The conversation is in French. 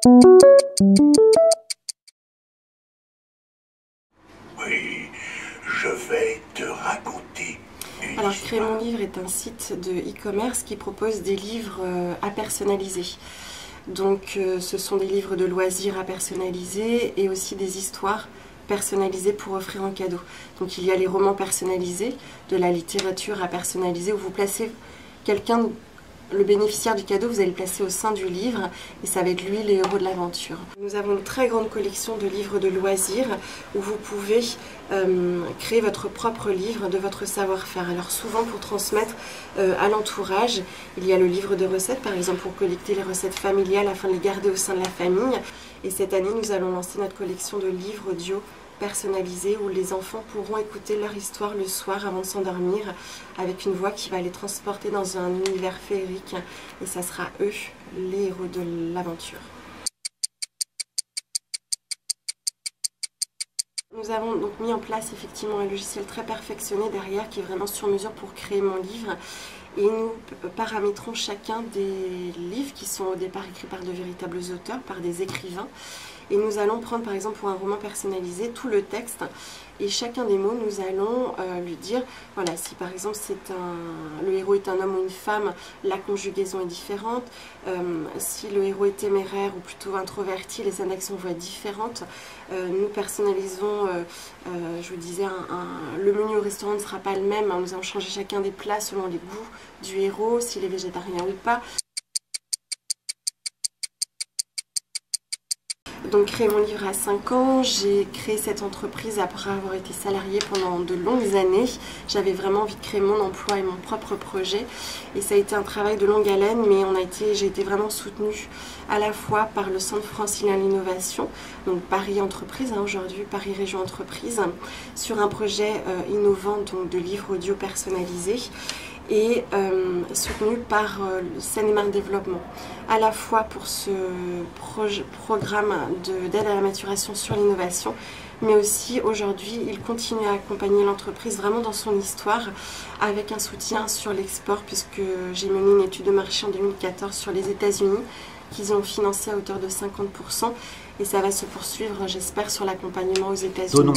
Oui, je vais te raconter une Alors, histoire. Créer mon livre est un site de e-commerce qui propose des livres à personnaliser. Donc, ce sont des livres de loisirs à personnaliser et aussi des histoires personnalisées pour offrir en cadeau. Donc, il y a les romans personnalisés, de la littérature à personnaliser où vous placez quelqu'un, le bénéficiaire du cadeau, vous allez le placer au sein du livre et ça va être lui le héros de l'aventure. Nous avons une très grande collection de livres de loisirs où vous pouvez créer votre propre livre de votre savoir-faire. Alors souvent pour transmettre à l'entourage, il y a le livre de recettes par exemple pour collecter les recettes familiales afin de les garder au sein de la famille. Et cette année nous allons lancer notre collection de livres audio personnalisés où les enfants pourront écouter leur histoire le soir avant de s'endormir avec une voix qui va les transporter dans un univers féerique et ça sera eux les héros de l'aventure. Nous avons donc mis en place effectivement un logiciel très perfectionné derrière qui est vraiment sur mesure pour créer mon livre et nous paramétrons chacun des livres qui sont au départ écrits par de véritables auteurs, par des écrivains. Et nous allons prendre par exemple pour un roman personnalisé tout le texte et chacun des mots nous allons lui dire voilà si par exemple le héros est un homme ou une femme, la conjugaison est différente, si le héros est téméraire ou plutôt introverti, les annexions vont être différentes. Nous personnalisons, je vous disais, le menu au restaurant ne sera pas le même, nous allons changer chacun des plats selon les goûts du héros, s'il est végétarien ou pas. Donc créé mon livre à 5 ans, j'ai créé cette entreprise après avoir été salariée pendant de longues années. J'avais vraiment envie de créer mon emploi et mon propre projet et ça a été un travail de longue haleine mais j'ai été vraiment soutenue à la fois par le Centre francilien de l'innovation, donc Paris Entreprise, aujourd'hui Paris Région Entreprise, sur un projet innovant donc de livres audio personnalisés et soutenu par le Seine-et-Marne Développement, à la fois pour ce programme d'aide à la maturation sur l'innovation, mais aussi aujourd'hui il continue à accompagner l'entreprise vraiment dans son histoire avec un soutien sur l'export puisque j'ai mené une étude de marché en 2014 sur les États-Unis qu'ils ont financé à hauteur de 50% et ça va se poursuivre j'espère sur l'accompagnement aux États-Unis.